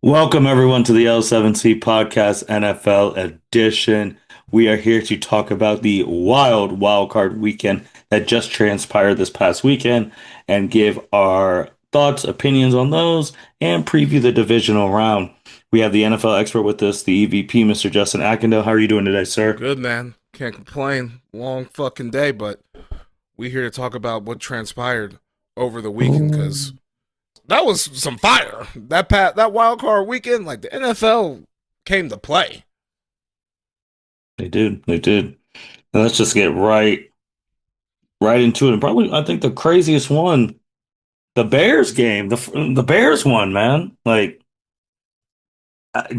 Welcome everyone to the L7C podcast NFL edition. We are here to talk about the wild card weekend that just transpired this past weekend and give our thoughts, opinions on those, and preview the divisional round. We have the NFL expert with us, the EVP, Mr. Justin Ackendale. How are you doing today, sir? Good, man. Can't complain. Long fucking day, but we here to talk about what transpired over the weekend because that was some fire. That wild card weekend, like the NFL came to play. They did. Now let's just get right into it. And probably, I think the craziest one, the Bears game. The Bears won, man.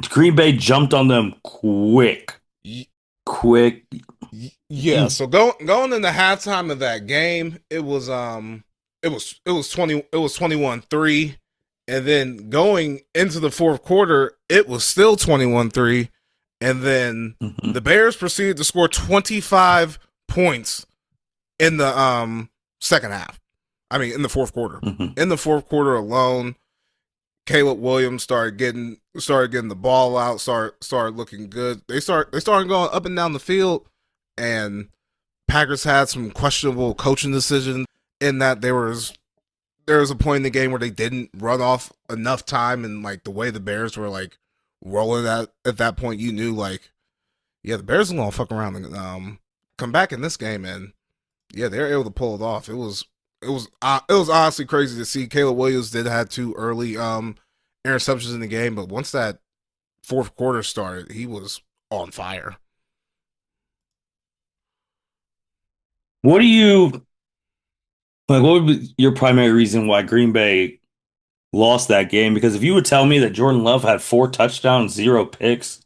Green Bay jumped on them quick. Yeah. So going into halftime of that game, it was 21-3, and then going into the fourth quarter, it was still 21-3, and then the Bears proceeded to score 25 points in the second half. I mean, in the fourth quarter. In the fourth quarter alone, Caleb Williams started getting the ball out, started looking good. They started going up and down the field, and Packers had some questionable coaching decisions in that there was a point in the game where they didn't run off enough time, and like the way the Bears were like rolling at that point, you knew like, yeah, the Bears are gonna fuck around and come back in this game, and yeah, they were able to pull it off. It was honestly crazy to see. Caleb Williams did have two early interceptions in the game, but once that fourth quarter started, he was on fire. What do you like? What would be your primary reason why Green Bay lost that game? Because if you would tell me that Jordan Love had 4 touchdowns, 0 picks,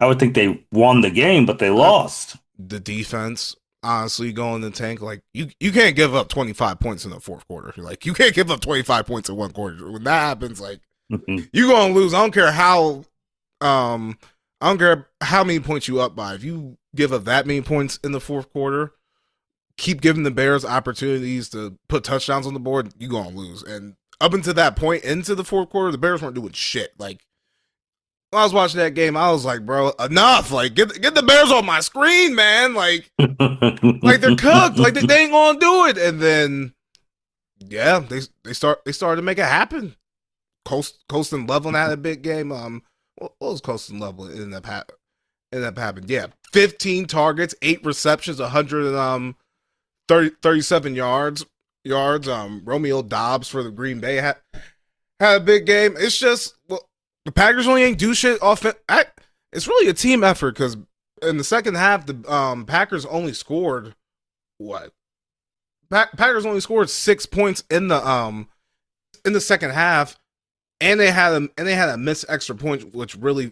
I would think they won the game, but they lost. The defense, honestly, going in the tank, like you can't give up 25 points in the fourth quarter. Like you can't give up 25 points in one quarter. When that happens, like you're gonna lose. I don't care how many points you up by. If you give up that many points in the fourth quarter, keep giving the Bears opportunities to put touchdowns on the board, you're gonna lose. And up until that point, into the fourth quarter, the Bears weren't doing shit. Like when I was watching that game, I was like, bro, enough. Like get the Bears on my screen, man. Like they're cooked. Like they ain't gonna do it. And then yeah, they started to make it happen. Colston Level had a big game. What was Colston Level in that happened? Yeah, 15 targets, 8 receptions, 137 yards. Romeo Dobbs for the Green Bay had a big game. It's just the Packers only ain't do shit it's really a team effort because in the second half, the Packers only scored what? Packers only scored 6 points in the second half, and they had a missed extra point, which really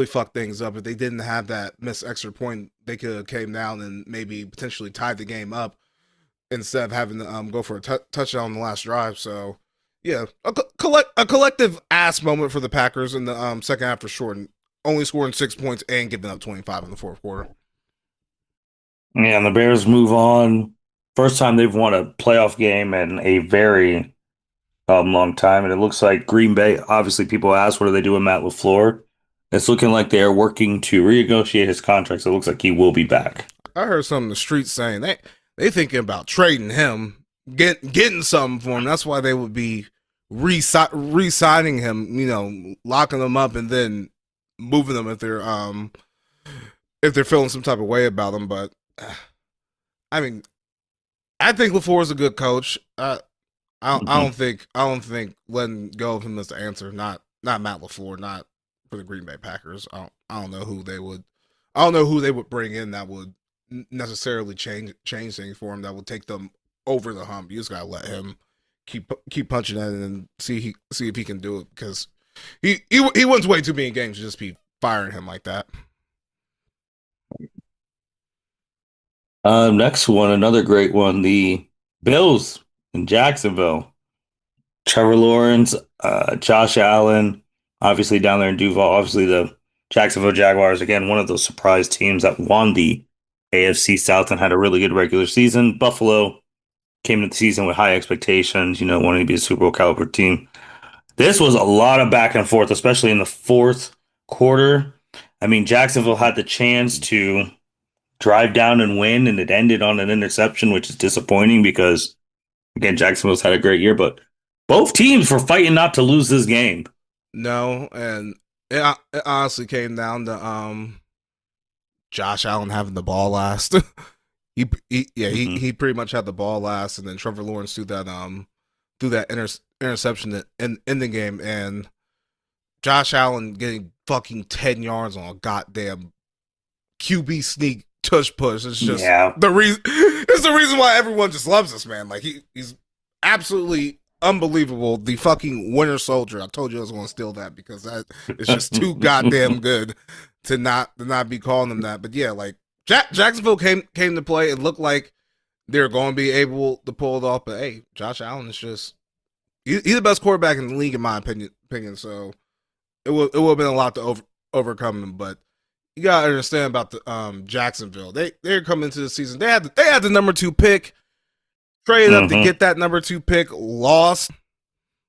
fucked things up. If they didn't have that missed extra point, they could have came down and maybe potentially tied the game up instead of having to go for a touchdown on the last drive. So yeah, a collective ass moment for the Packers in the second half for sure, and only scoring 6 points and giving up 25 in the fourth quarter. Yeah, and the Bears move on. First time they've won a playoff game in a very long time, and it looks like Green Bay. Obviously, people ask, what do they do with Matt LaFleur? It's looking like they are working to renegotiate his contract. So it looks like he will be back. I heard some in the streets saying they thinking about trading him, getting something for him. That's why they would be re-signing him, locking him up and then moving them if they're feeling some type of way about him. But I mean, I think LaFleur is a good coach. I don't think letting go of him is the answer. Not Matt LaFleur, not for the Green Bay Packers. I don't know who they would bring in that would necessarily change things for him, that would take them over the hump. You just gotta let him keep punching at it and see if he can do it, because he wins way too many games to just be firing him like that. Next one, another great one, the Bills in Jacksonville. Trevor Lawrence, Josh Allen, obviously down there in Duval. Obviously, the Jacksonville Jaguars, again, one of those surprise teams that won the AFC South and had a really good regular season. Buffalo came into the season with high expectations, wanting to be a Super Bowl caliber team. This was a lot of back and forth, especially in the fourth quarter. I mean, Jacksonville had the chance to drive down and win, and it ended on an interception, which is disappointing because, again, Jacksonville's had a great year, but both teams were fighting not to lose this game. No, and it honestly came down to Josh Allen having the ball last. He pretty much had the ball last, and then Trevor Lawrence threw that interception in the game, and Josh Allen getting fucking 10 yards on a goddamn QB sneak tush push. It's just the reason. It's the reason why everyone just loves this man. Like he's absolutely unbelievable. The fucking Winter Soldier. I told you I was going to steal that because that is just too goddamn good to not be calling him that. But yeah, like Jacksonville came to play. It looked like they're going to be able to pull it off. But hey, Josh Allen is just he's the best quarterback in the league in my opinion. So it would have been a lot to overcome him. But you gotta understand about the Jacksonville. They're coming into the season. They had the number 2 pick. Traded up to get that number 2 pick. Lost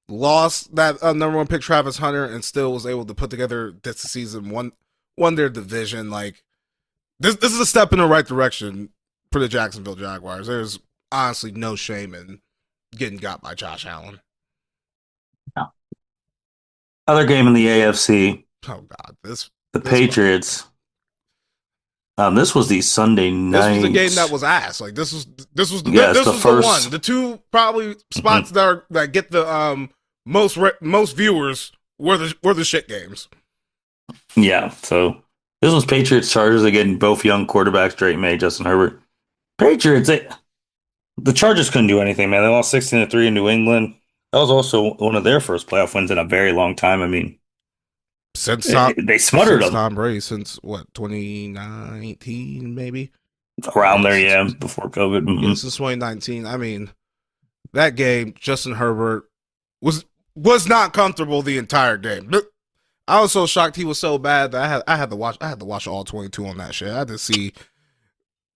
that number 1 pick, Travis Hunter, and still was able to put together this season. Won their division. Like this is a step in the right direction for the Jacksonville Jaguars. There's honestly no shame in getting got by Josh Allen. No. Other game in the AFC. Oh God, the Patriots. This was the Sunday night. This was the game that was ass. Like this was the one. The two probably spots that get the most viewers were the shit games. Yeah. So this was Patriots Chargers again. Both young quarterbacks, Drake May, Justin Herbert. Patriots. The Chargers couldn't do anything, man. They lost 16-3 in New England. That was also one of their first playoff wins in a very long time. I mean, they smothered them. Tom Brady since what 2019 maybe around there, yeah, before COVID. Mm-hmm. Yeah, since 2019. I mean, that game, Justin Herbert was not comfortable the entire game. I was so shocked he was so bad that I had to watch all 22 on that shit. I had to see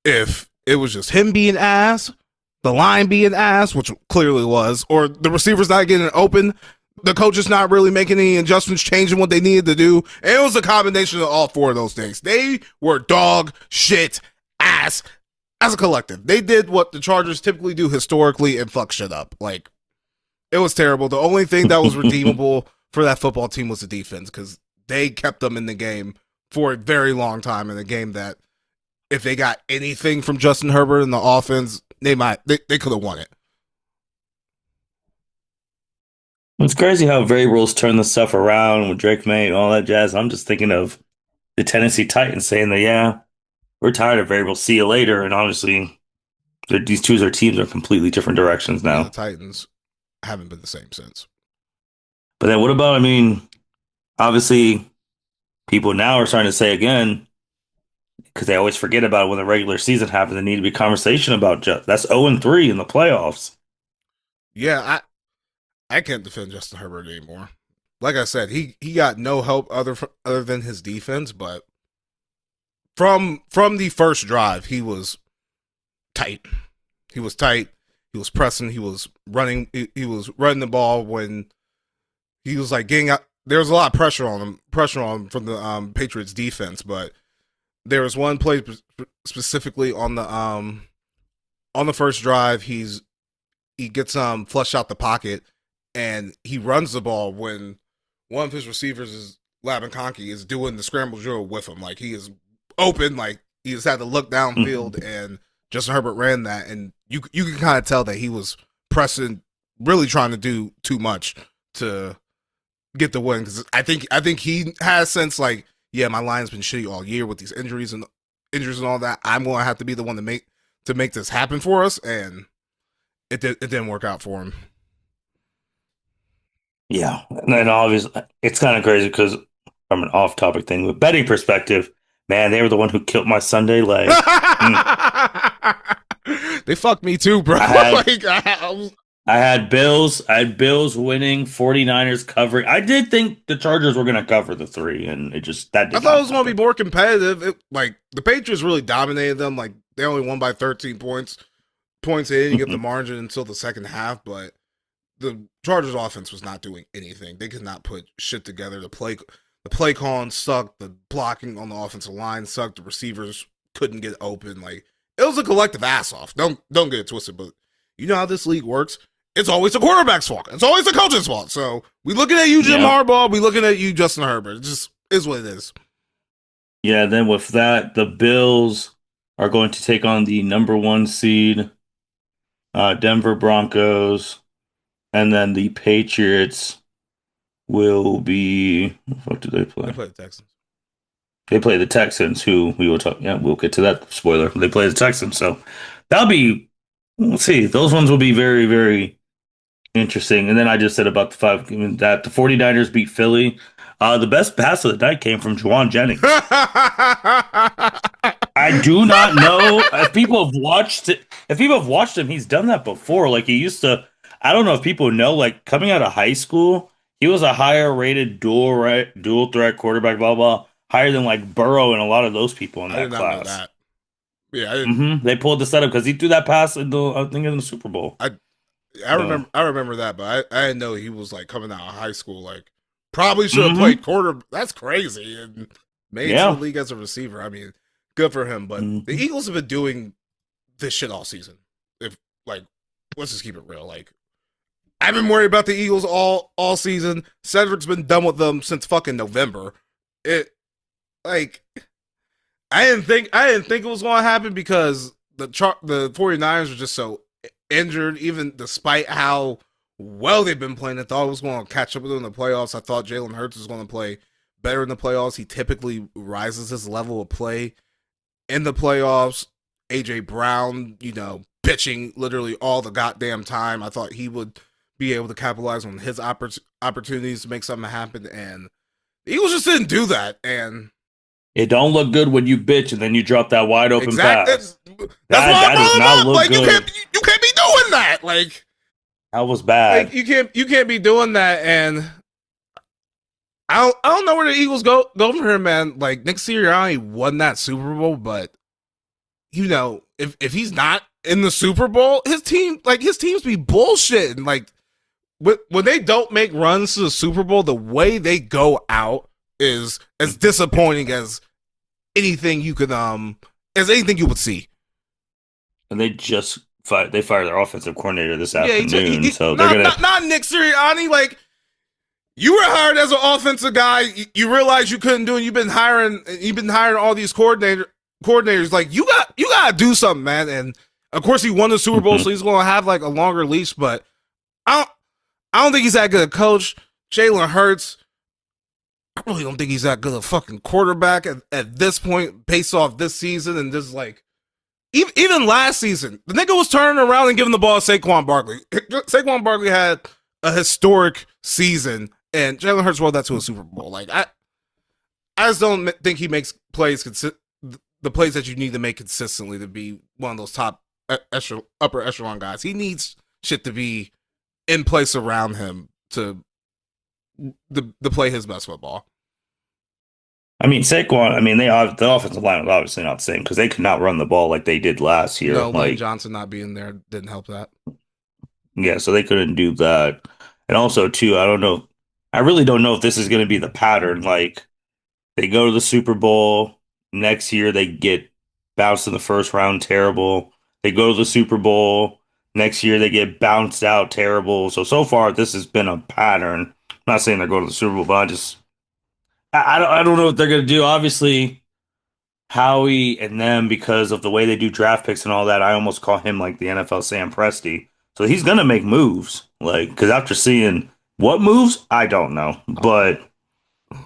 if it was just him being ass, the line being ass, which clearly was, or the receivers not getting open. The coach is not really making any adjustments, changing what they needed to do. And it was a combination of all 4 of those things. They were dog shit ass as a collective. They did what the Chargers typically do historically and fuck shit up. Like, it was terrible. The only thing that was redeemable for that football team was the defense because they kept them in the game for a very long time in a game that if they got anything from Justin Herbert in the offense, they could have won it. It's crazy how variables turn the stuff around with Drake May and all that jazz. I'm just thinking of the Tennessee Titans saying that, yeah, we're tired of variables. See you later. And honestly, these two teams are completely different directions now. Yeah, the Titans haven't been the same since. But then what about, I mean, obviously, people now are starting to say again, because they always forget about it when the regular season happens, there need to be conversation about that's 0-3 in the playoffs. Yeah, I can't defend Justin Herbert anymore. Like I said, he got no help other than his defense, but from the first drive, he was tight. He was tight. He was pressing. He was running. He was running the ball when he was like getting out. There was a lot of pressure on him from the Patriots defense, but there was one play specifically on the first drive. He gets flushed out the pocket. And he runs the ball when one of his receivers is Labanconke is doing the scramble drill with him. Like he is open, like he just had to look downfield, and Justin Herbert ran that, and you can kind of tell that he was pressing, really trying to do too much to get the win. Because I think he has sense like, yeah, my line's been shitty all year with these injuries and all that. I'm going to have to be the one to make this happen for us, and it didn't work out for him. Yeah, and then obviously it's kind of crazy because from an off-topic thing, with betting perspective, man, they were the one who killed my Sunday leg. They fucked me too, bro. I had Bills winning, 49ers covering. I did think the Chargers were going to cover the 3, and I thought it was going to be more competitive. Like the Patriots really dominated them. Like they only won by 13 points. They didn't get the margin until the second half, but the Chargers offense was not doing anything. They could not put shit together. The play calling sucked. The blocking on the offensive line sucked. The receivers couldn't get open. Like, it was a collective ass off. Don't get it twisted, but you know how this league works. It's always the quarterback's fault. It's always the coach's fault. So we looking at you, Jim Harbaugh. We looking at you, Justin Herbert. It just is what it is. Yeah, then with that, the Bills are going to take on the number 1 seed, Denver Broncos, and then the Patriots will be. What do they play? They play the Texans. They play the Texans, who we will talk. Yeah, we'll get to that. Spoiler: they play the Texans, so that'll be. We'll see. Those ones will be very, very interesting. And then I just said about the 5 that the 49ers beat Philly. The best pass of the night came from Juwan Jennings. I do not know if people have watched it. If people have watched him, he's done that before. Like, he used to. I don't know if people know. Like, coming out of high school, he was a higher rated dual threat quarterback. Blah blah. Higher than like Burrow and a lot of those people in that class. I did not know that. Yeah, I didn't. They pulled the setup because he threw that pass in the Super Bowl. I remember that, but I didn't know he was like coming out of high school. Like, probably should have played quarter. That's crazy. And made it to the league as a receiver. I mean, good for him. But the Eagles have been doing this shit all season. If like, let's just keep it real. Like, I've been worried about the Eagles all season. Cedric's been done with them since fucking November. I didn't think it was going to happen because the 49ers were just so injured, even despite how well they've been playing. I thought it was going to catch up with them in the playoffs. I thought Jalen Hurts was going to play better in the playoffs. He typically rises his level of play in the playoffs. A.J. Brown, pitching literally all the goddamn time. I thought he would be able to capitalize on his opportunities to make something happen, and the Eagles just didn't do that. And it don't look good when you bitch and then you drop that wide open pass. That does not look good. You can't be doing that. Like, that was bad. Like, you can't be doing that. And I don't know where the Eagles go from here, man. Like, Nick Sirianni won that Super Bowl, but if he's not in the Super Bowl, his teams be bullshitting. Like, when they don't make runs to the Super Bowl, the way they go out is as disappointing as anything you could you would see. And they just fired their offensive coordinator this afternoon. So they're not Nick Sirianni. Like, you were hired as an offensive guy. You realized you couldn't do it. You've been hiring all these coordinators. Like, you gotta do something, man. And of course, he won the Super Bowl, so he's gonna have like a longer leash. But I don't think he's that good a coach. Jalen Hurts, I really don't think he's that good a fucking quarterback at this point, based off this season and just like even last season. The nigga was turning around and giving the ball to Saquon Barkley. Saquon Barkley had a historic season, and Jalen Hurts rolled that to a Super Bowl. Like, I just don't think he makes plays the plays that you need to make consistently to be one of those top upper echelon guys. He needs shit to be in place around him to play his best football. I mean, Saquon, the offensive line was obviously not the same because they could not run the ball like they did last year. No, Lane Johnson not being there didn't help that. Yeah, so they couldn't do that. And also, too, I really don't know if this is going to be the pattern. Like, they go to the Super Bowl. Next year, they get bounced in the first round, terrible. They go to the Super Bowl. Next year, they get bounced out, terrible. So far, this has been a pattern. I'm not saying they're going to the Super Bowl, but I don't know what they're going to do. Obviously, Howie and them, because of the way they do draft picks and all that, I almost call him like the NFL Sam Presti. So he's going to make moves. Like, because after seeing what moves, I don't know. But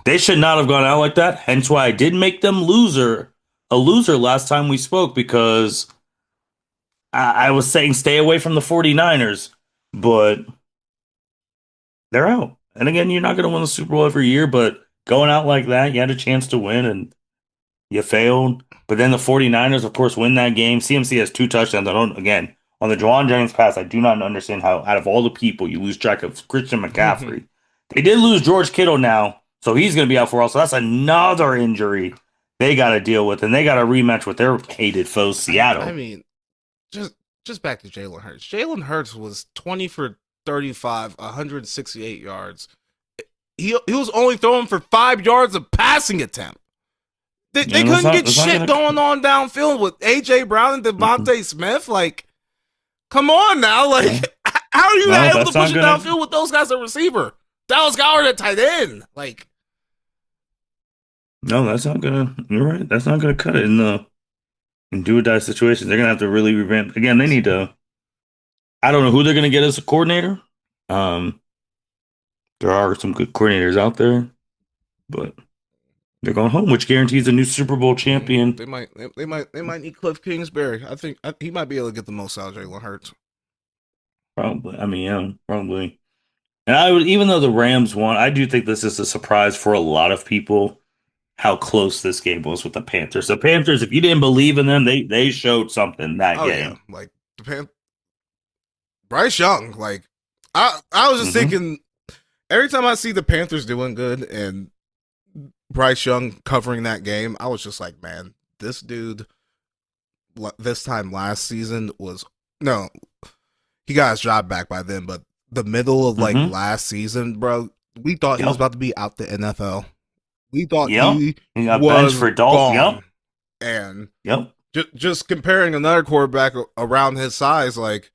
they should not have gone out like that. Hence why I did make them a loser last time we spoke, because I was saying stay away from the 49ers, but they're out. And again, you're not going to win the Super Bowl every year, but going out like that, you had a chance to win and you failed. But then the 49ers, of course, win that game. CMC has 2 touchdowns. Again, on the Juwan Jennings pass, I do not understand how out of all the people you lose track of Christian McCaffrey. They did lose George Kittle now, so he's going to be out for a while. So that's another injury they got to deal with, and they got a rematch with their hated foes, Seattle. I mean, just back to Jalen Hurts. Jalen Hurts was 20 for 35, 168 yards. He was only throwing for 5 yards of passing attempt. They couldn't get shit going on downfield with A.J. Brown and Devontae Smith. Like, come on now. Like, how are you not able to push it downfield with those guys at receiver? Dallas Goedert at tight end. Like, no, that's not gonna. You're right. That's not gonna cut it in do or die situations. They're gonna have to really revamp. Again, they need to. I don't know who they're gonna get as a coordinator. There are some good coordinators out there, but they're going home, which guarantees a new Super Bowl champion. They might need Cliff Kingsbury. I think he might be able to get the most out of Jalen Hurts. Probably. I mean, yeah, probably. And I would, even though the Rams won, I do think this is a surprise for a lot of people how close this game was with the Panthers. The Panthers, if you didn't believe in them, they showed something that game. Yeah. Like Bryce Young, like I was just thinking every time I see the Panthers doing good and Bryce Young covering that game, I was just like, man, this dude this time last season he got his job back by then, but the middle of like last season, bro, we thought he was about to be out the NFL. We thought he got was benched for Dalton. And just comparing another quarterback around his size, like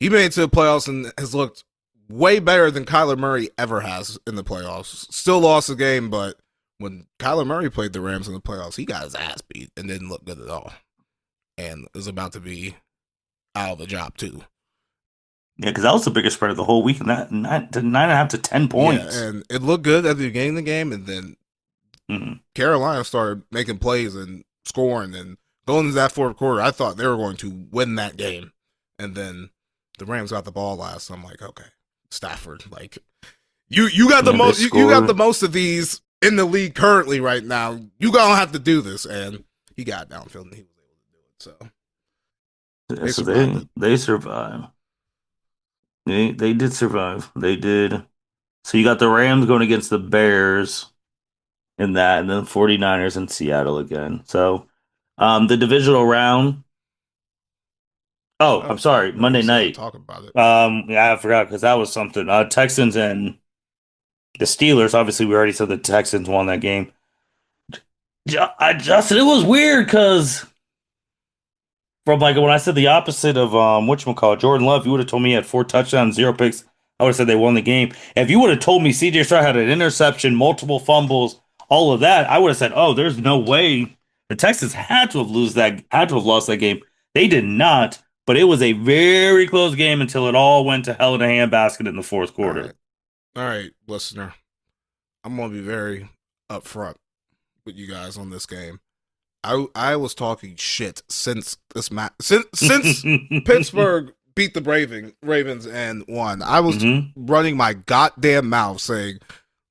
he made it to the playoffs and has looked way better than Kyler Murray ever has in the playoffs. Still lost the game, but when Kyler Murray played the Rams in the playoffs, he got his ass beat and didn't look good at all. And is about to be out of the job too. Yeah, because that was the biggest spread of the whole week, and that 9.5 to 10 points. Yeah, and it looked good at the beginning of the game, and then Carolina started making plays and scoring, and going into that fourth quarter, I thought they were going to win that game, and then the Rams got the ball last. So I'm like, okay, Stafford, like you got the most, you got the most of these in the league currently right now. You gonna have to do this, and he got downfield and he was able to do it. So they survived. They did survive. They did. So you got the Rams going against the Bears in that, and then 49ers in Seattle again. So the divisional round. Oh, I'm sorry. Monday night. Talk about it. Yeah, I forgot because that was something. Texans and the Steelers. Obviously, we already said the Texans won that game. Justin, it was weird because from like when I said the opposite of whatchamacallit, Jordan Love, you would have told me he had 4 touchdowns, 0 picks. I would have said they won the game. If you would have told me CJ Stroud had an interception, multiple fumbles, all of that, I would have said, "Oh, there's no way the Texans had to have lost that game." They did not, but it was a very close game until it all went to hell in a handbasket in the fourth quarter. All right, listener, I'm gonna be very upfront with you guys on this game. I was talking shit since this match since Pittsburgh beat the Ravens and won. I was running my goddamn mouth saying,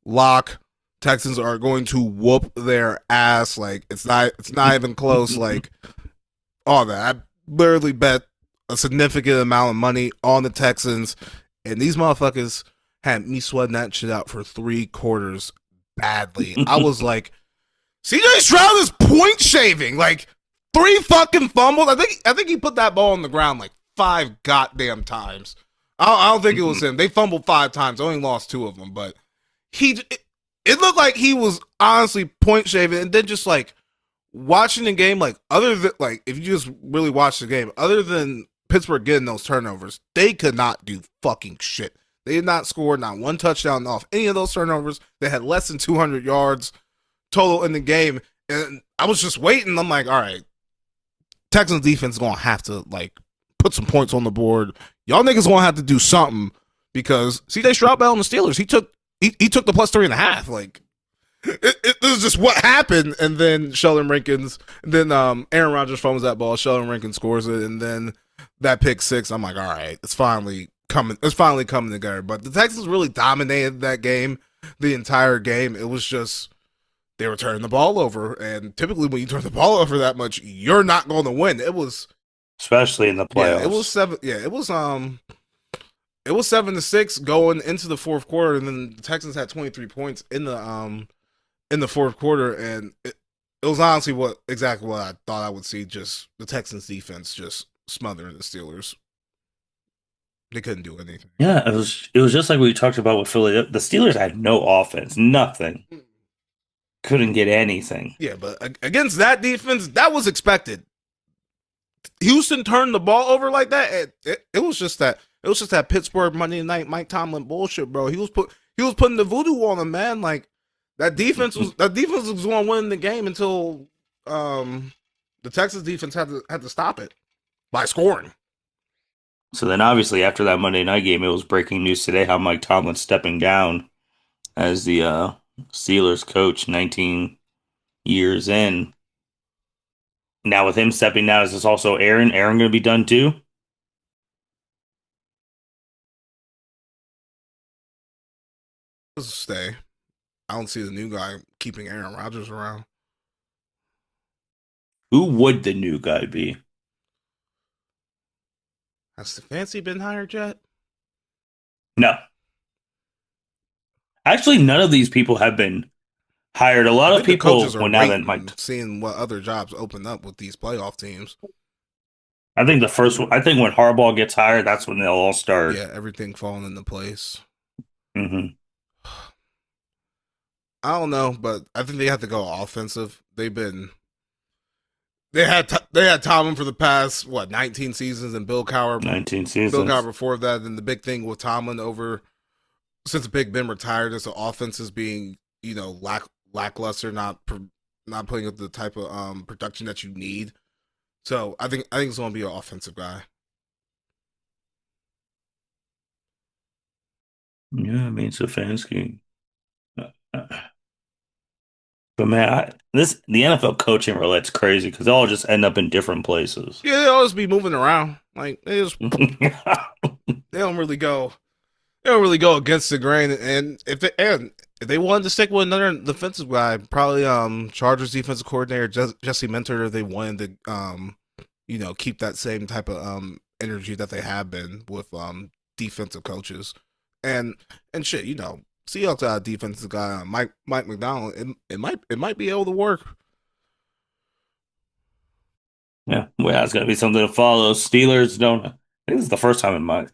"Lock, Texans are going to whoop their ass." Like it's not even close. Like all that. I literally bet a significant amount of money on the Texans, and these motherfuckers had me sweating that shit out for 3 quarters badly. I was like, CJ Stroud is point shaving, like 3 fucking fumbles. I think he put that ball on the ground like 5 goddamn times. I don't think it was him. They fumbled 5 times, only lost 2 of them, but it looked like he was honestly point shaving, and then just like watching the game, like other than like if you just really watch the game, other than Pittsburgh getting those turnovers, they could not do fucking shit. They did not score not 1 touchdown off any of those turnovers. They had less than 200 yards total in the game, and I was just waiting. I'm like, all right, Texans defense is gonna have to like put some points on the board. Y'all niggas gonna have to do something because CJ Stroud on the Steelers, he took the plus 3.5. Like this is just what happened. And then Sheldon Rankins, and then Aaron Rodgers fumbles that ball. Sheldon Rankins scores it, and then that pick 6. I'm like, all right, it's finally coming together. But the Texans really dominated that game, the entire game. It was just they were turning the ball over, and typically when you turn the ball over that much, you're not going to win. It was especially in the playoffs. Yeah, it was 7. Yeah, it was 7-6 going into the fourth quarter, and then the Texans had 23 points in the fourth quarter, and it was honestly exactly what I thought I would see. Just the Texans defense just smothering the Steelers. They couldn't do anything. Yeah, it was just like we talked about with Philly. The Steelers had no offense, nothing. Couldn't get anything. Yeah, but against that defense, that was expected. Houston turned the ball over like that. It was just that. It was just that Pittsburgh Monday Night Mike Tomlin bullshit, bro. He was putting the voodoo on them, man. Like that defense was going to win the game until the Texas defense had to stop it by scoring. So then obviously after that Monday night game, it was breaking news today how Mike Tomlin's stepping down as the Steelers coach 19 years in. Now with him stepping down, is this also Aaron? Aaron going to be done too? Let's stay. I don't see the new guy keeping Aaron Rodgers around. Who would the new guy be? Has Stefanski been hired yet? No. Actually, none of these people have been hired. A I lot of think the people, coaches are well, now that Mike, waiting, seeing what other jobs open up with these playoff teams. I think the first one, I think when Harbaugh gets hired, that's when they'll all start. Yeah, everything falling into place. Hmm. I don't know, but I think they have to go offensive. They had Tomlin for the past 19 seasons, and 19 Bill Cowher seasons. before that. And the big thing with Tomlin over since Big Ben retired is the offense is being lackluster, not putting up the type of production that you need. So I think it's going to be an offensive guy. Yeah, I mean, Stefanski. Uh, uh, But man, the NFL coaching roulette's crazy because they all just end up in different places. Yeah, they always be moving around. Like they don't really go they don't really go against the grain. And if they wanted to stick with another defensive guy, probably Chargers defensive coordinator Jesse Minter, if they wanted to keep that same type of energy that they have been with defensive coaches. And shit, Seahawks got a defensive guy, Mike McDonald. It might be able to work. Yeah, well, it's gonna be something to follow. Steelers don't. I think this is the first time in my.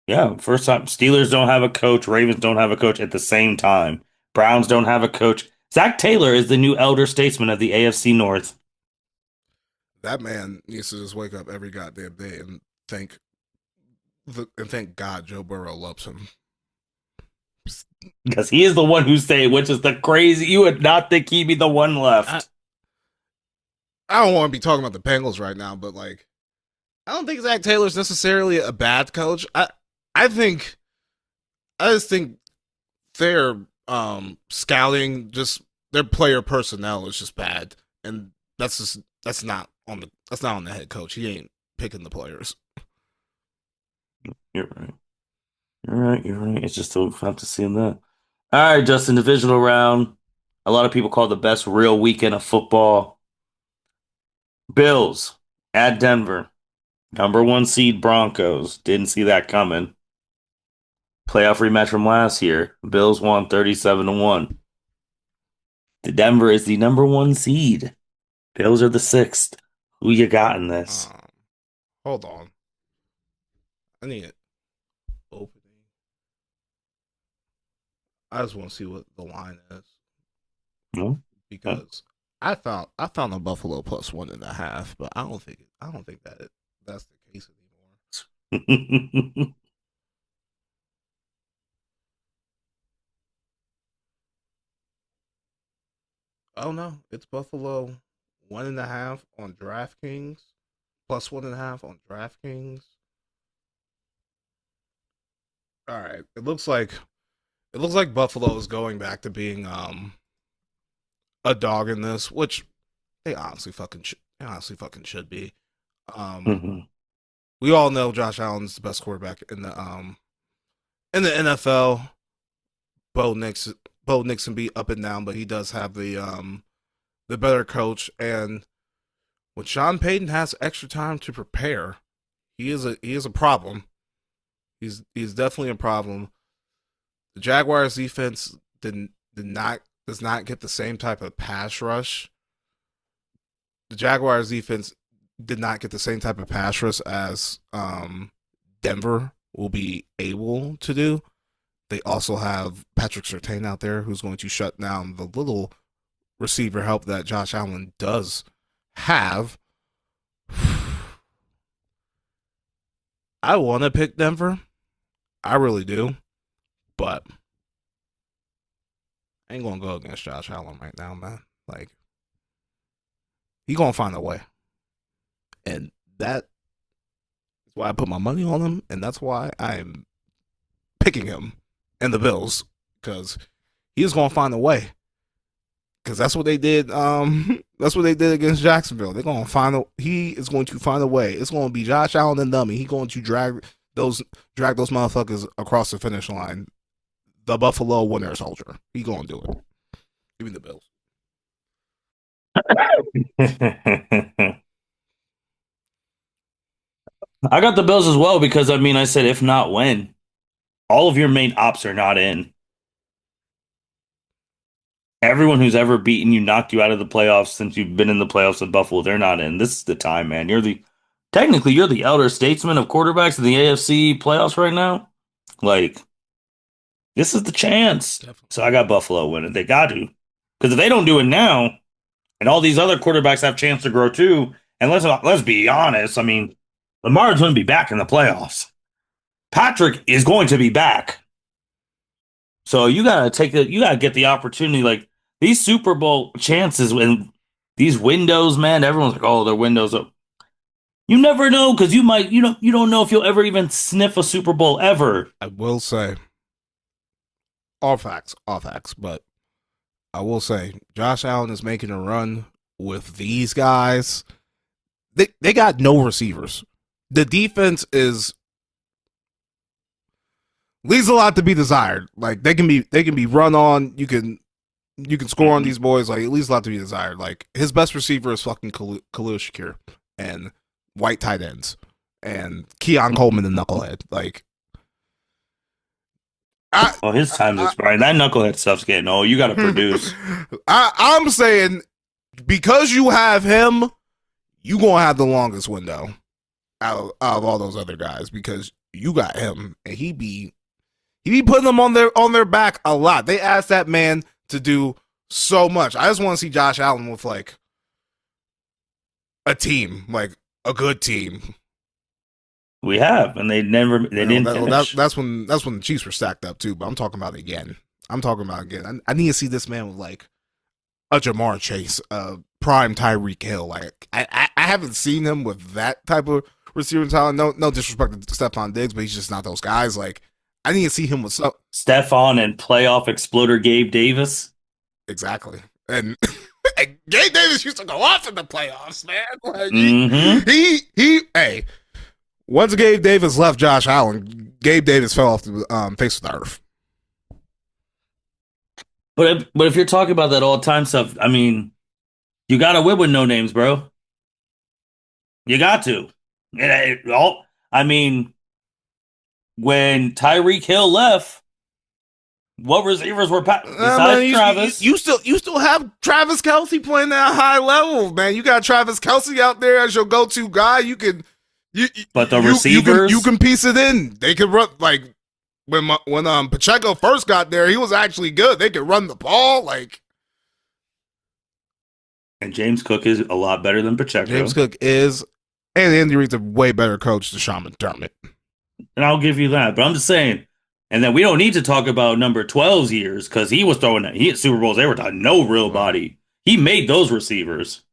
Yeah, first time. Steelers don't have a coach. Ravens don't have a coach at the same time. Browns don't have a coach. Zach Taylor is the new elder statesman of the AFC North That man needs to just wake up every goddamn day and thank thank God Joe Burrow loves him. because he is the one who's saying, which is the crazy. You would not think he'd be the one I, left. I don't want to be talking about the Bengals right now, but I don't think Zach Taylor's necessarily a bad coach. I think I just think their scouting, just their player personnel is just bad, and that's not on the head coach. He ain't picking the players. You're right. You're right. You're right. It's just so fun to see him that. All right, Justin, divisional round. A lot of people call it the best real weekend of football. Bills at Denver. Number one seed Broncos. Didn't see that coming. Playoff rematch from last year. Bills won 37-1. The Denver is the number one seed. Bills are the sixth. Who you got in this? Hold on, I need it opening. I just want to see what the line is No? because I found a Buffalo plus 1.5, but I don't think that's the case anymore. Oh no, it's Buffalo 1.5 on DraftKings, plus 1.5 on DraftKings. All right, it looks like Buffalo is going back to being a dog in this, which they honestly fucking should be. Um, Mhm. we all know Josh Allen's the best quarterback in the NFL. Bo Nix Bo Nixon be up and down, but he does have the better coach. And when Sean Payton has extra time to prepare, he is a problem. He's definitely a problem. The Jaguars defense did not does not get the same type of pass rush. The Jaguars defense did not get the same type of pass rush as Denver will be able to do. They also have Patrick Surtain out there who's going to shut down the little receiver help that Josh Allen does have. I want to pick Denver. I really do. But I ain't going to go against Josh Allen right now, man. Like, he going to find a way. And that is why I put my money on him. And that's why I'm picking him and the Bills. Because he's going to find a way. Because that's what they did. That's what they did against Jacksonville. He is going to find a way. It's going to be Josh Allen and dummy. He's going to drag those motherfuckers across the finish line. The Buffalo winner soldier. He going to do it. Give me the Bills. I got the Bills as well because I said if not when. All of your main ops are not in. Everyone who's ever beaten you, knocked you out of the playoffs since you've been in the playoffs with Buffalo, they're not in. This is the time, man. Technically you're the elder statesman of quarterbacks in the AFC playoffs right now. Like, this is the chance. Definitely. So I got Buffalo winning. They got to. Because if they don't do it now, and all these other quarterbacks have a chance to grow too, and let's be honest, Lamar's going to be back in the playoffs. Patrick is going to be back. So you gotta get the opportunity. Like, these Super Bowl chances and these windows, man, everyone's like, oh, they're windows up. You never know, because you don't know if you'll ever even sniff a Super Bowl ever. I will say, all facts, but I will say Josh Allen is making a run with these guys. They got no receivers. The defense leaves a lot to be desired. Like, they can be run on. You can score on these boys. Like, it leaves a lot to be desired. Like, his best receiver is fucking Khalil Shakir and white tight ends and Keon Coleman the knucklehead. Like, his time's expiring. That knucklehead stuff's getting old. You got to produce. I'm saying, because you have him, you gonna have the longest window out of all those other guys, because you got him and he be putting them on their back a lot. They asked that man to do so much. I just want to see Josh Allen with like a team, like a good team. We have, and they didn't finish. That's when the Chiefs were stacked up too. But I'm talking about again. I need to see this man with like a Jamar Chase, prime Tyreek Hill. Like, I haven't seen him with that type of receiving talent. No disrespect to Stephon Diggs, but he's just not those guys. Like, I need to see him with Stephon and playoff exploder Gabe Davis. Exactly. And Gabe Davis used to go off in the playoffs, man. Like, hey, once Gabe Davis left Josh Allen, Gabe Davis fell off the face of the earth. But if you're talking about that all-time stuff, you got to win with no names, bro. You got to. When Tyreek Hill left, what receivers were besides Travis? You still have Travis Kelce playing at a high level, man. You got Travis Kelce out there as your go-to guy. But the receivers, you can piece it in. They could run, like, when Pacheco first got there, he was actually good. They could run the ball, like. And James Cook is a lot better than Pacheco. James Cook is, and Andy Reid's a way better coach than Sean McDermott. And I'll give you that. But I'm just saying, and then we don't need to talk about number 12's years, because he was he hit Super Bowls. They were talking no real body. He made those receivers.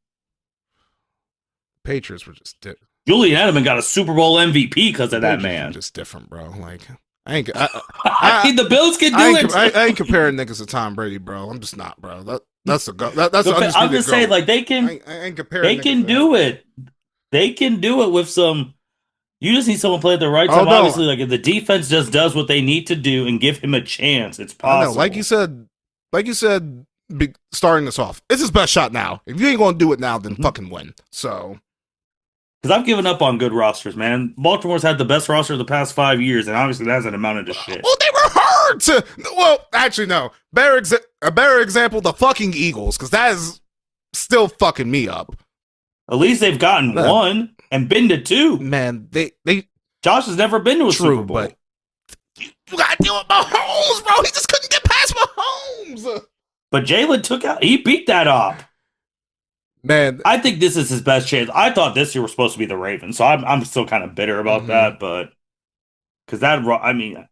Patriots were just different. Julian Edelman got a Super Bowl MVP because of that man. Just different, bro. Like, the Bills can do it. I ain't comparing niggas to Tom Brady, bro. I'm just not, bro. That's the I'm just saying, like, they can. I ain't comparing. They can do it. They can do it with some. You just need someone to play at the right time. Obviously, like, if the defense just does what they need to do and give him a chance, it's possible. Like you said, starting this off, it's his best shot now. If you ain't gonna do it now, then fucking win. So, because I've given up on good rosters, man. Baltimore's had the best roster of the past 5 years, and obviously that hasn't amounted to shit. Well, they were hurt. Well, actually, no. A better example, the fucking Eagles, because that is still fucking me up. At least they've gotten one and been to two. Man, Josh has never been to a Super True, but Bowl. you got to deal with Mahomes, bro. He just couldn't get past Mahomes. But Jalen took out, he beat that up. Man, I think this is his best chance. I thought this year was supposed to be the Ravens, so I'm still kind of bitter about mm-hmm. that. But because that, I mean,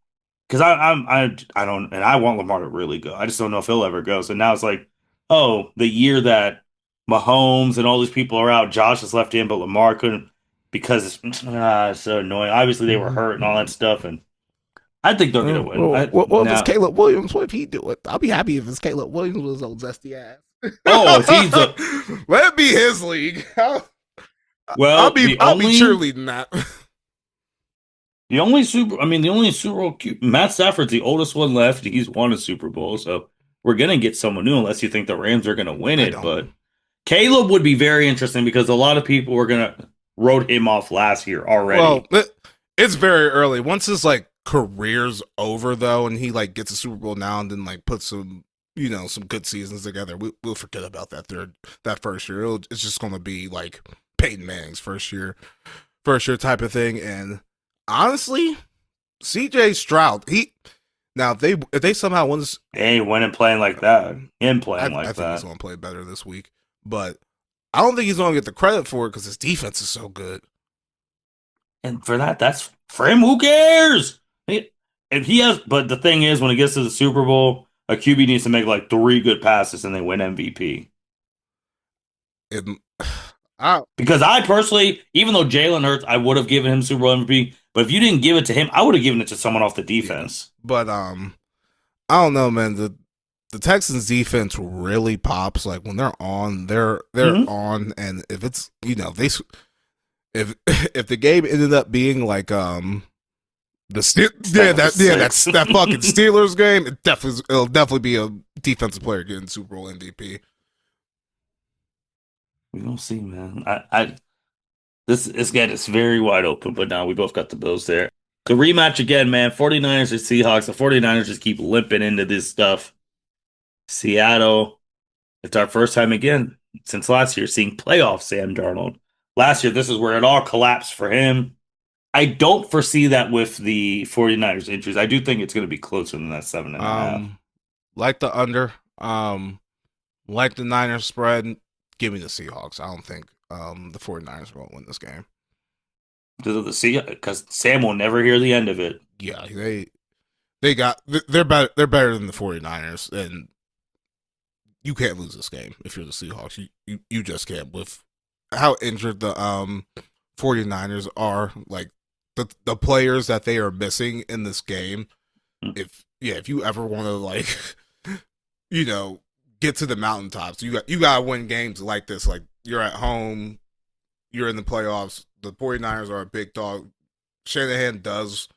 because I don't, and I want Lamar to really go. I just don't know if he'll ever go. So now it's like, oh, the year that Mahomes and all these people are out, Josh is left in, but Lamar couldn't because it's so annoying. Obviously, they were hurt and all that stuff, and I think they're gonna win. Well, if it's Now, Caleb Williams, what if he do it? I'll be happy if it's Caleb Williams with his old zesty ass. oh, if he's a Let it be his league. well, I'll be cheerleading that. The only Super Bowl, Matt Stafford's the oldest one left. He's won a Super Bowl, so we're gonna get someone new unless you think the Rams are gonna win I it. don't. But Caleb would be very interesting because a lot of people were gonna wrote him off last year Well, already. it's very early. Once his like career's over though, and he like gets a Super Bowl now and then like puts some some good seasons together, we'll forget about that first year. It's just gonna be like Peyton Manning's first year type of thing. And honestly, C.J. Stroud, if they somehow win this, He ain't winning playing like that. Him playing I like think he's that. gonna play better this week, but I don't think he's gonna get the credit for it because his defense is so good. And for that, that's for him. Who cares? If he has, but the thing is, when it gets to the Super Bowl, a QB needs to make like three good passes and they win MVP. It, I, Because I personally, even though Jalen Hurts, I would have given him Super Bowl MVP. But if you didn't give it to him, I would have given it to someone off the yeah, defense. but I don't know, man. The Texans defense really pops. Like when they're on, they're Hmm. on. And if it's they if if the game ended up being like Six. that fucking Steelers game, it'll definitely be a defensive player getting Super Bowl MVP. We don't see, man. This again, it's very wide open, but now we both got the Bills there. The rematch again, man. 49ers and Seahawks. The 49ers just keep limping into this stuff. Seattle, it's our first time again since last year seeing playoff Sam Darnold. Last year, this is where it all collapsed for him. I don't foresee that with the 49ers injuries. I do think it's going to be closer than that 7.5. Like the under, like the Niners spread. Give me the Seahawks. I don't think the 49ers are going to win this game. Because of the Seahawks, because Sam will never hear the end of it. Yeah, they're better. They're better than the 49ers, and you can't lose this game if you're the Seahawks. You just can't with how injured the 49ers are. Like the players that they are missing in this game. If you ever want to like get to the mountaintops, you gotta win games like this. Like you're at home, you're in the playoffs. The 49ers are a big dog. Shanahan does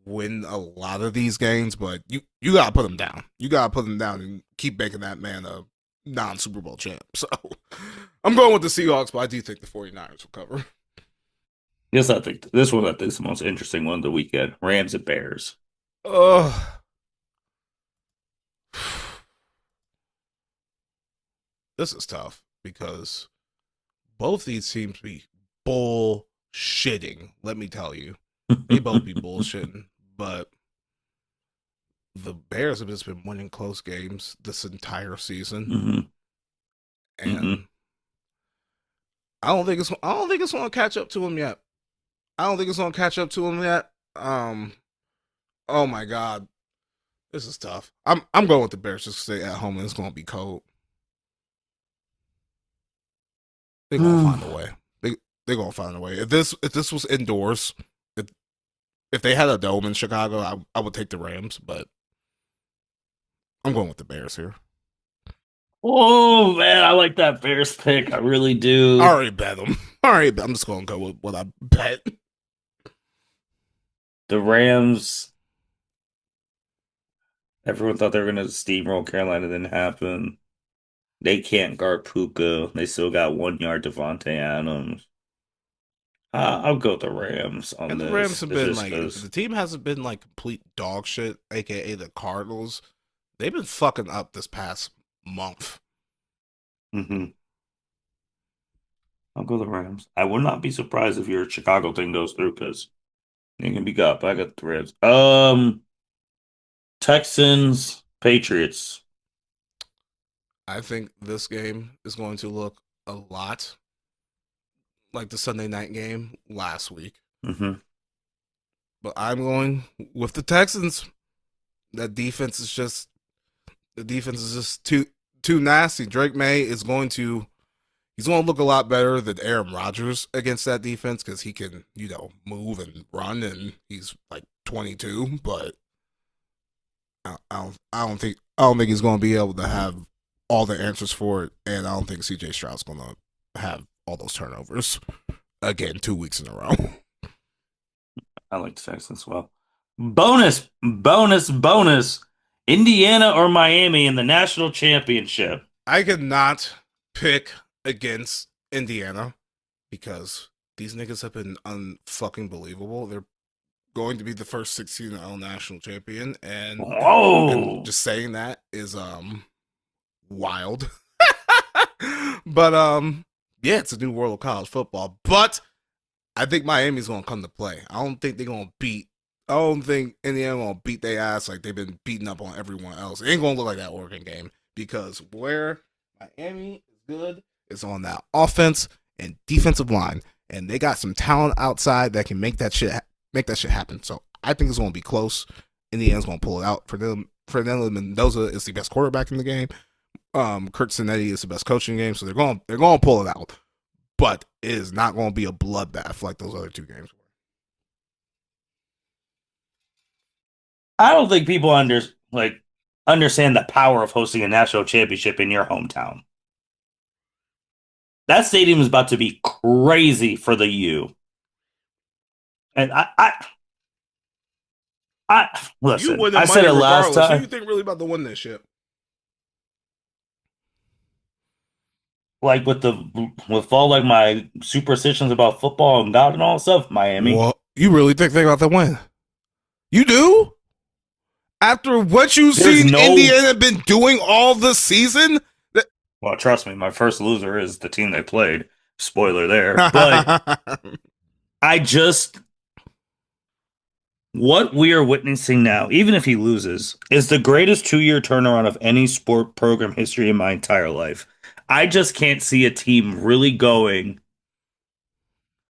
win a lot of these games, but you gotta put them down. You gotta put them down and keep making that man a non-Super Bowl champ. So I'm going with the Seahawks, but I do think the 49ers will cover. Yes, I think this one, I think, is the most interesting one of the weekend. Rams and Bears. Ugh. This is tough because both these teams be bullshitting. Let me tell you, they both be bullshitting. But the Bears have just been winning close games this entire season, Hmm. and Hmm. I don't think it's going to catch up to them yet. I don't think it's going to catch up to them yet. Oh my god, this is tough. I'm going with the Bears just to stay at home, and it's going to be cold. They're going to find a way. They're going to find a way. If this was indoors, if if they had a dome in Chicago, I would take the Rams, but I'm going with the Bears here. Oh man, I like that Bears pick. I really I do. already bet them. All right, I'm just going to go with what I bet. The Rams. Everyone thought they were going to steamroll Carolina. Didn't happen. They can't guard Puka. They still got 1 yard Devontae Adams. I'll go with the Rams on And the Rams this. have It's been just like, if because. the team hasn't been like complete dog shit, aka the Cardinals, they've been fucking up this past month. Hmm. I'll go the Rams. I would not be surprised if your Chicago thing goes through because You can be got, but I got the Rams. Texans, Patriots. I think this game is going to look a lot like the Sunday night game last week. Mm-hmm. But I'm going with the Texans. That defense is just the defense is just too nasty. Drake May is going to he's going to look a lot better than Aaron Rodgers against that defense because he can move and run and he's like 22. But I don't think he's going to be able to have all the answers for it, and I don't think CJ Stroud's going to have all those turnovers again 2 weeks in a row. I like the Texans as well. Bonus, bonus, bonus. Indiana or Miami in the national championship. I could not pick against Indiana because these niggas have been unfucking believable. They're going to be the first 16-0 national champion, and Whoa. just saying that is wild. But yeah, it's a new world of college football. But I think Miami's gonna come to play. I don't think Indiana gonna beat their ass like they've been beating up on everyone else. It ain't gonna look like that Oregon game because where Miami is good is on that offense and defensive line, and they got some talent outside that can make that shit happen. So I think it's gonna be close. Indiana's gonna pull it out for them. Fernando Mendoza is the best quarterback in the game. Kurt Cinetti is the best coach in the game, so they're going to pull it out. But it is not going to be a bloodbath like those other two games were. I don't think people understand the power of hosting a national championship in your hometown. That stadium is about to be crazy for the U. And You listen. winning I said money it last regardless. Who time. you think really about to win this shit? Like with all like my superstitions about football and God and all that stuff, Miami. Well, you really think they got to win? You do? After what you've There's seen no Indiana been doing all the season? Well, trust me, my first loser is the team they played. Spoiler there. But I just what we are witnessing now, even if he loses, is the greatest 2 year turnaround of any sport program history in my entire life. I just can't see a team really going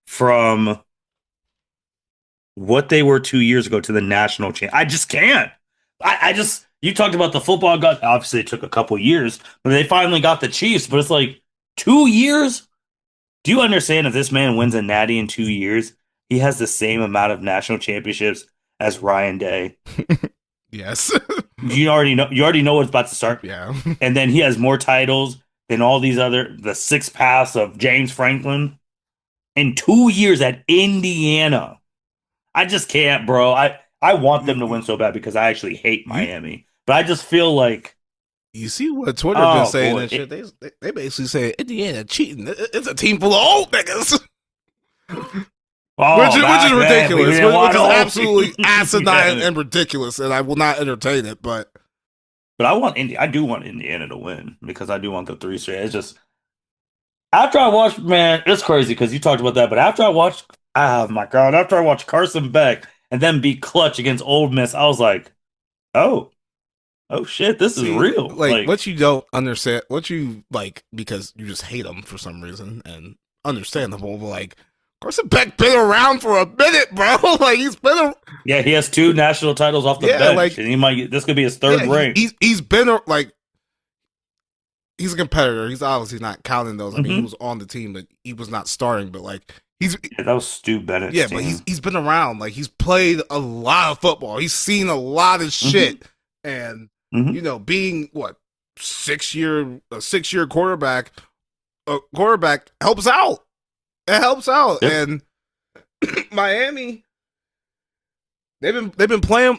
from what they were 2 years ago to the national champ. I just can't. I just you talked about the football god. Obviously, it took a couple years, but they finally got the Chiefs. But it's like 2 years. Do you understand if this man wins a natty in 2 years, he has the same amount of national championships as Ryan Day? Yes. You already know what's about to start. Yeah. And then he has more titles than all these the six paths of James Franklin in 2 years at Indiana. I just can't, bro. I want them to win so bad because I actually hate Miami. But I just feel like you see what Twitter been saying and shit. They basically say Indiana cheating. It's a team full of old niggas. Which is ridiculous. Which is absolutely asinine and ridiculous, and I will not entertain it. But I do want Indiana to win because I do want the 3 straight. It's just after I watched, man, it's crazy because you talked about that. But after I watched, oh my God, after I watched Carson Beck and then be clutch against Ole Miss, I was like, oh shit, this is real. Like what you don't understand, what you like because you just hate them for some reason, and understandable. But like Carson Beck been around for a minute, bro. Like he's been yeah, he has 2 national titles off the bench, like, and he might this could be his third ring. He's been like he's a competitor. He's obviously not counting those. I mean, he was on the team, but he was not starting. But like that was Stu Bennett. Yeah, team. But he's been around. Like he's played a lot of football. He's seen a lot of shit, and being what 6-year quarterback helps out. It helps out, and Miami. They've been playing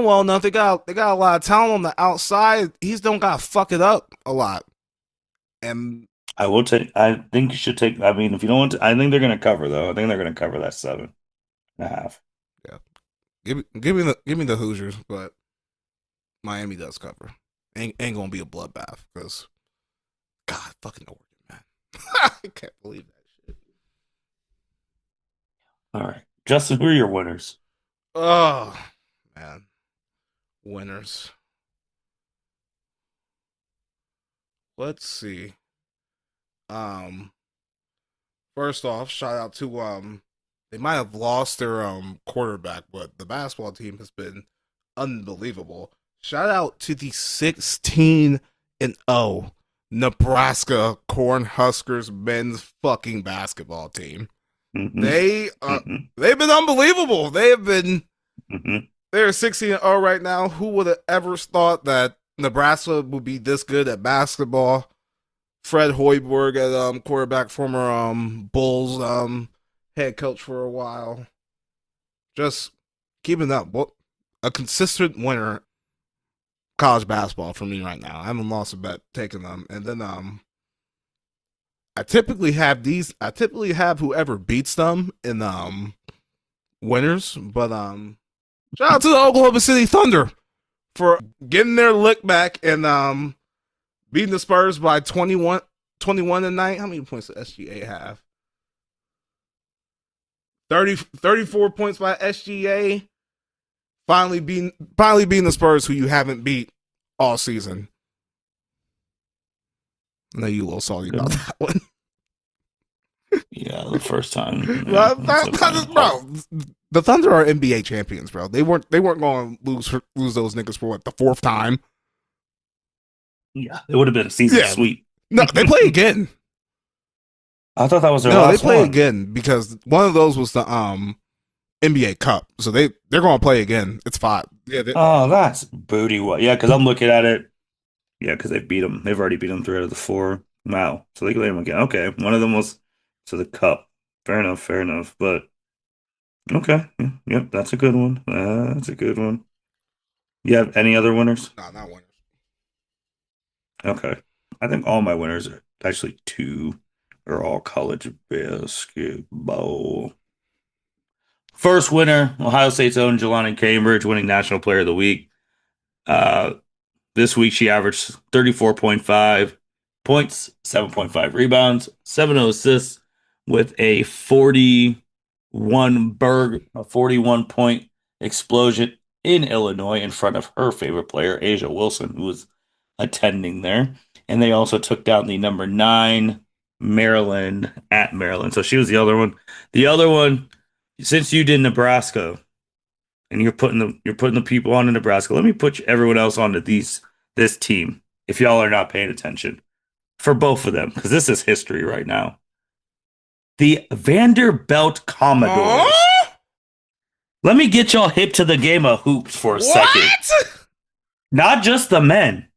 well enough. They got a lot of talent on the outside. He's don't got to fuck it up a lot. And I think you should take. I mean, if you don't want to, I think they're going to cover though. I think they're going to cover that 7.5. Yeah, give me the Hoosiers, but Miami does cover. Ain't gonna be a bloodbath because God fucking Oregon, man. I can't believe that shit. All right. Justin, who are your winners? Oh man, winners. Let's see. Um, First off, shout out to they might have lost their quarterback, but the basketball team has been unbelievable. Shout out to the 16-0 Nebraska Cornhuskers men's fucking basketball team. Mm-hmm. They Mm-hmm. they've been unbelievable. Mm-hmm. They're 16-0 right now. Who would have ever thought that Nebraska would be this good at basketball? Fred Hoiberg at quarterback, former Bulls head coach for a while. Just keeping up. What a consistent winner college basketball for me right now. I haven't lost a bet taking them. And then I typically have whoever beats them in winners, but shout out to the Oklahoma City Thunder for getting their lick back and beating the Spurs by 21 tonight. How many points did SGA have? 34 points by SGA. Finally beating the Spurs, who you haven't beat all season. I know you a little salty about that one. Yeah, the first time. Yeah, Bro, the Thunder are NBA champions, bro. They weren't going to lose those niggas for what, the fourth time. Yeah, it would have been a season sweep. No, they play again. I thought that was their No, last they play one. again because one of those was the NBA Cup, so they're going to play again. It's 5. Yeah. Oh, that's booty. What? Yeah, because I'm looking at it. Yeah, because they beat them. They've already beat them 3 out of the 4. Wow. So they can play them again. Okay, one of them was to the cup. Fair enough. Fair enough. But okay, yeah, yep, that's a good one. That's a good one. You have any other winners? No, not winners. Okay, I think all my winners are actually 2 are all college basketball. First winner, Ohio State's own Jelani Cambridge, winning National Player of the Week. Uh, this week she averaged 34.5 points, 7.5 rebounds, 7 assists with a 41 point explosion in Illinois in front of her favorite player, Asia Wilson, who was attending there. And they also took down the number 9 Maryland at Maryland. So she was the other one. The other one, since you did Nebraska and you're putting the people on to Nebraska, let me put everyone else onto this team if y'all are not paying attention for both of them because this is history right now. The Vanderbilt Commodores. Huh? Let me get y'all hip to the game of hoops for a second. Not just the men,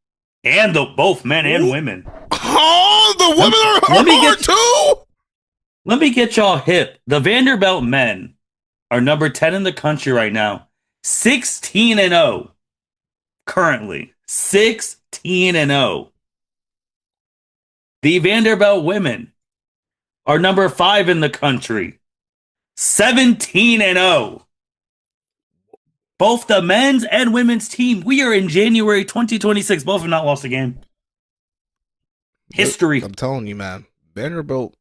and both men and women. Oh, the women are too. Let me get y'all hip. The Vanderbilt men are number 10 in the country right now, 16-0 currently, 16-0. The Vanderbilt women are number 5 in the country, 17-0. Both the men's and women's team. We are in January 2026. Both have not lost a game. History. I'm telling you, man. Vanderbilt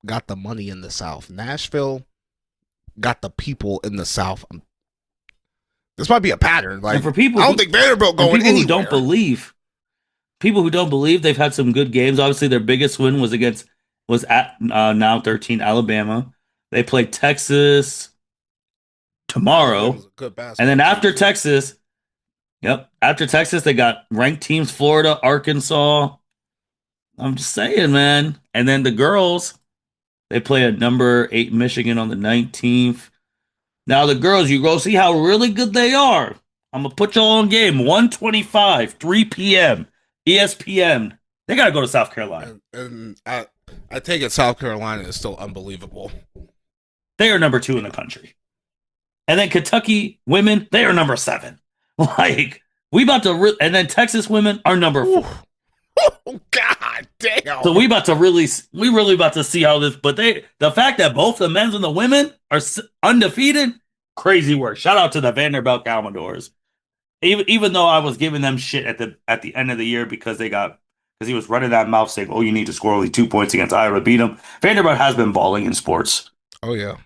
got the money in the South. Nashville got the people in the South. This might be a pattern. Like, and for people, I don't think Vanderbilt going people anywhere. Who don't believe. People who don't believe, they've had some good games. Obviously, their biggest win was at now 13 Alabama. They played Texas tomorrow, and then after Texas, they got ranked teams: Florida, Arkansas. I'm just saying, man. And then the girls, they play a number 8 Michigan on the 19th. Now the girls, you go see how really good they are. I'm gonna put y'all on game 125, 3 p.m. ESPN. They gotta go to South Carolina. And I take it South Carolina is still unbelievable. They are number 2 in the country. And then Kentucky women, they are number 7. Like, we about to, and then Texas women are number 4. Oh, God damn. So we really about to see how this, but the fact that both the men's and the women are undefeated, crazy work. Shout out to the Vanderbilt Commodores. Even though I was giving them shit at the end of the year because he was running that mouth saying, "Oh, you need to score only 2 points against Iowa to beat them." Vanderbilt has been balling in sports. Oh yeah.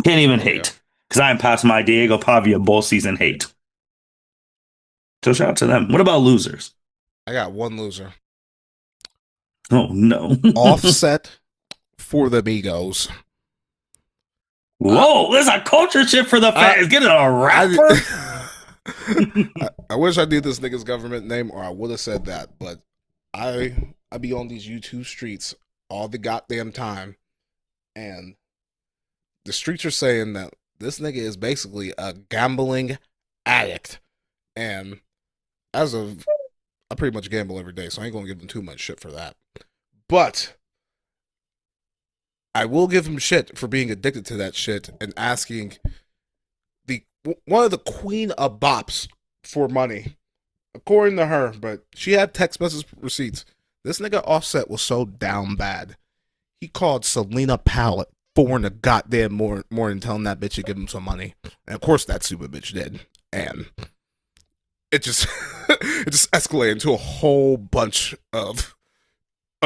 Can't even Oh yeah, hate because I am past my Diego Pavia bowl season hate. So shout out to them. What about losers? I got one loser. Oh no. Offset for the Migos. I, Whoa, there's a culture shift for the I, fans. Get it a I, rapper? I wish I knew this nigga's government name, or I would have said that. But I be on these YouTube streets all the goddamn time, and the streets are saying that this nigga is basically a gambling addict. And as of, I pretty much gamble every day, so I ain't gonna give him too much shit for that. But I will give him shit for being addicted to that shit and asking the one of the queen of bops for money, according to her. But she had text message receipts. This nigga Offset was so down bad. He called Selena Powell at 4 in the goddamn morning, telling that bitch to give him some money. And of course, that stupid bitch did. And it just it just escalated into a whole bunch of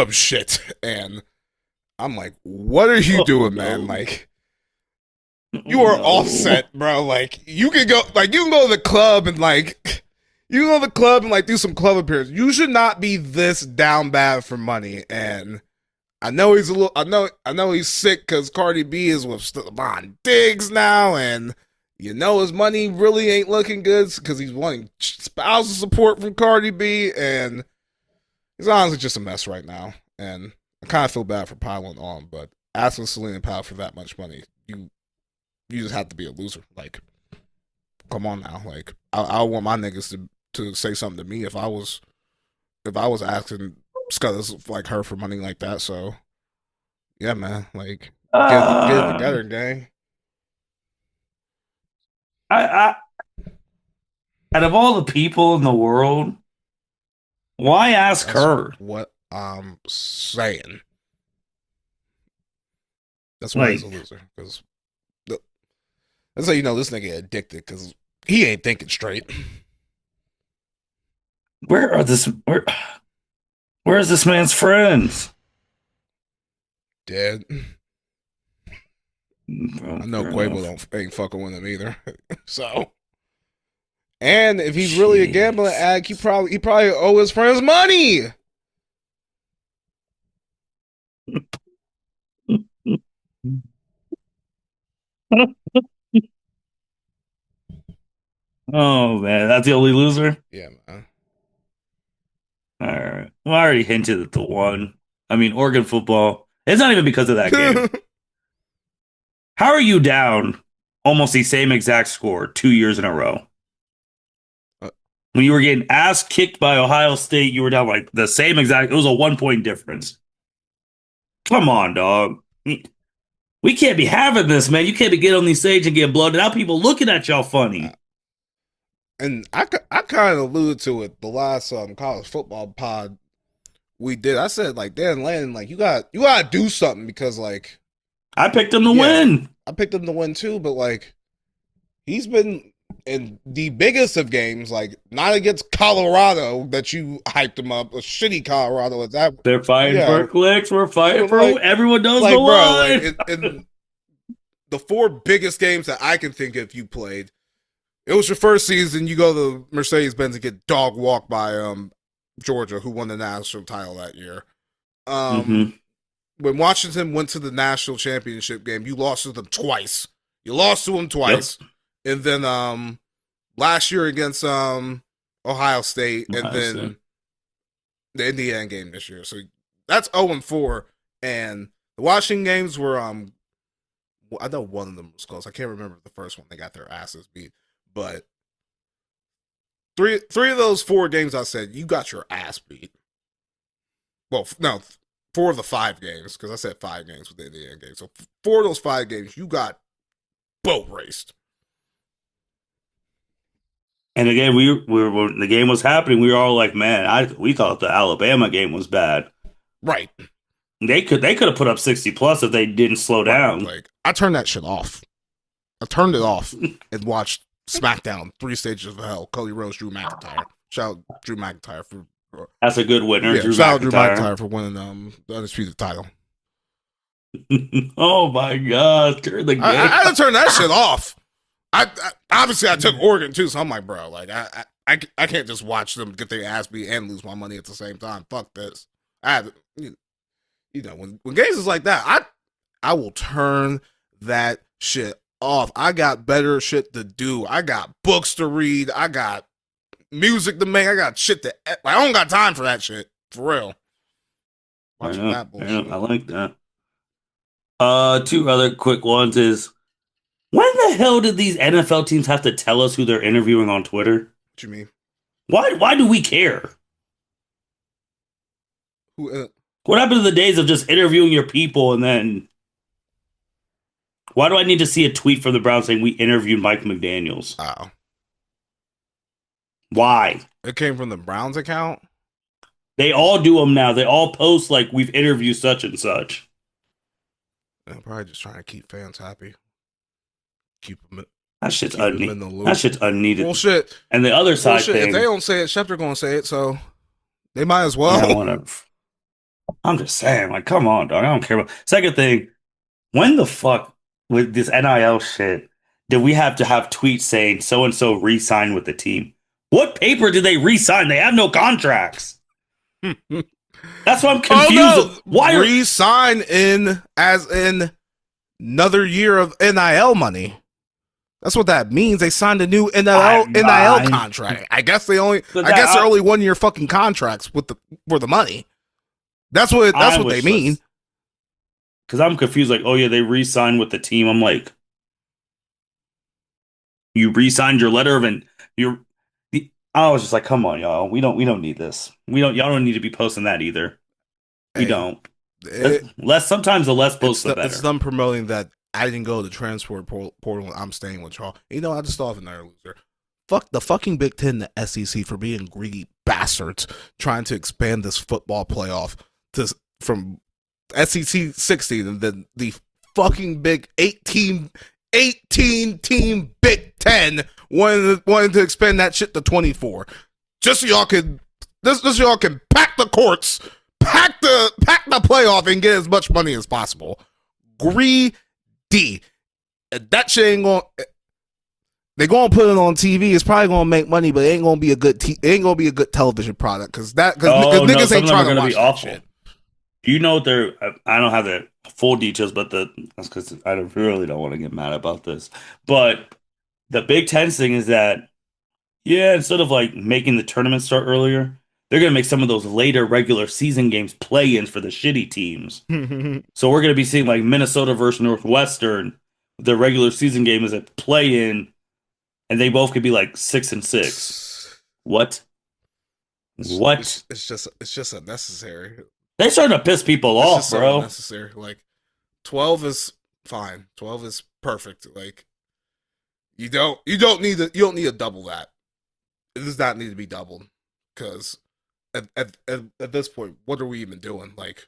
shit. And I'm like, what are you doing, man? Like, you are Offset, bro. Like, you can go to the club and like you can go to the club and like do some club appearances. You should not be this down bad for money. And I know he's a little. I know he's sick because Cardi B is with Stephon Diggs now, and you know his money really ain't looking good because he's wanting spousal support from Cardi B, and he's honestly just a mess right now. And I kind of feel bad for piling on, but asking Selena Powell for that much money, you just have to be a loser. Like, come on now. Like, I want my niggas to say something to me if I was asking scutters like her for money like that. So yeah, man, like get it Uh, together, gang. I, out of all the people in the world, why ask That's her? what I'm saying. That's why he's a Like, loser. Because that's how you know this nigga addicted. Because he ain't thinking straight. where are this? Where's this man's friends? Dead. Well, I know fair Quavo enough. ain't fucking with him either. So, and if he's really a gambling Jeez. addict, he probably owe his friends money. Oh man, that's the only loser. Yeah, man. All right. Well, I already hinted at the one. I mean, Oregon football. It's not even because of that game. How are you down almost the same exact score 2 years in a row? Uh, When you were getting ass kicked by Ohio State, you were down like the same exact. It was a 1 point difference. Come on, dog. We can't be having this, man. You can't be getting on the stage and getting blooded out. People looking at y'all funny. and I kind of alluded to it the last college football pod we did. I said like Dan Lannon, like you gotta do something because like I picked them to yeah, win. I picked him to win too, but like he's been in the biggest of games, like not against Colorado that you hyped him up, a shitty Colorado at that. They're fighting Yeah, for clicks. We're fighting for like everyone knows the bro, like line. in the four biggest games that I can think of you played, it was your first season. You go to Mercedes Benz and get dog walked by Georgia, who won the national title that year. Mm-hmm. When Washington went to the national championship game, you lost to them twice. You lost to them Yep. twice, and then last year against Ohio State, and I see. then the Indiana game this year. So that's 0-4, and the Washington games were I know one of them was close. I can't remember the first one. They got their asses beat, but three of those four games I said you got your ass beat. Well, no, 4 of the 5 games because I said 5 games with the Indiana game. So 4 of those 5 games you got boat raced. And again, when the game was happening, we were all like, "Man, we thought the Alabama game was bad. Right, They could have put up 60 plus if they didn't slow right. down." Like I turned that shit off. I turned it off and watched SmackDown, 3 Stages of Hell. Cody Rhodes, Drew McIntyre. Shout out Drew McIntyre for That's a good winner, yeah. Drew Shout out Drew McIntyre. McIntyre for winning the undisputed title. Oh my God, turn the I game had to off. turn that shit off. I obviously I took Oregon too, so I'm like, bro, like I can't just watch them get their ass beat and lose my money at the same time. Fuck this. I had to, when games is like that, I will turn that shit off. I got better shit to do. I got books to read. I got music to make. I got shit to. I don't got time for that shit for real. I Watching know, that I know, I bullshit. like that. Two other quick ones is when the hell did these NFL teams have to tell us who they're interviewing on Twitter? What you mean? Why do we care? Who? What happened to the days of just interviewing your people and then why do I need to see a tweet from the Browns saying we interviewed Mike McDaniels? Oh, Why? it came from the Browns account. They all do them now. They all post like we've interviewed such and such. I'm probably just trying to keep fans happy. Keep them, That shit's keep them unneeded. in the That loop. shit's unneeded. Bullshit. And the other side Bullshit. If they thing, don't say it, Schefter gonna say it, so they might as well. yeah, whatever. I'm just saying, like, come on, dog. I don't care about. Second thing, when the fuck with this NIL shit did we have to have tweets saying so and so re-signed with the team? What paper did they re-sign? They have no contracts. That's why I'm confused. Oh no! Why are Resign in as in another year of NIL money. That's what that means. They signed a new NIL I contract. I guess they only. but I guess they're that only 1 year fucking contracts with the for the money. That's what. That's I what they wish mean. because I'm confused. Like, oh yeah, they re-signed with the team. I'm like, you re-signed your letter of and you're. I was just like, come on, y'all. We don't need this. We don't. Y'all don't need to be posting that either. We Hey, don't. it, Less sometimes the less posts the it's better. them promoting that I didn't go to the transfer portal and I'm staying with y'all. You know, I just thought of another loser. Fuck the fucking Big Ten, the SEC for being greedy bastards trying to expand this football playoff to from SEC 60 and then the fucking big 18 team Big Ten wanted to expand that shit to 24. Just so y'all can just so y'all can pack the courts, pack the playoff and get as much money as possible. Greedy. That shit ain't going they gonna put it on TV. It's probably gonna make money, but it ain't gonna be a good. It ain't gonna be a good television product because Oh no, niggas some ain't of them are trying to going to be watch that awful. shit. Do you know what they're? I don't have the full details, but that's because really don't want to get mad about this. But the Big Ten thing is that yeah, instead of like making the tournament start earlier, they're going to make some of those later regular season games play-ins for the shitty teams. So we're going to be seeing like Minnesota versus Northwestern. The regular season game is a play-in, and they both could be like 6-6. What? What? It's just unnecessary. They starting to piss people It's off, just so bro. unnecessary. Like 12 is fine. 12 is perfect. Like you don't need to double that. It does not need to be doubled because at this point, what are we even doing? Like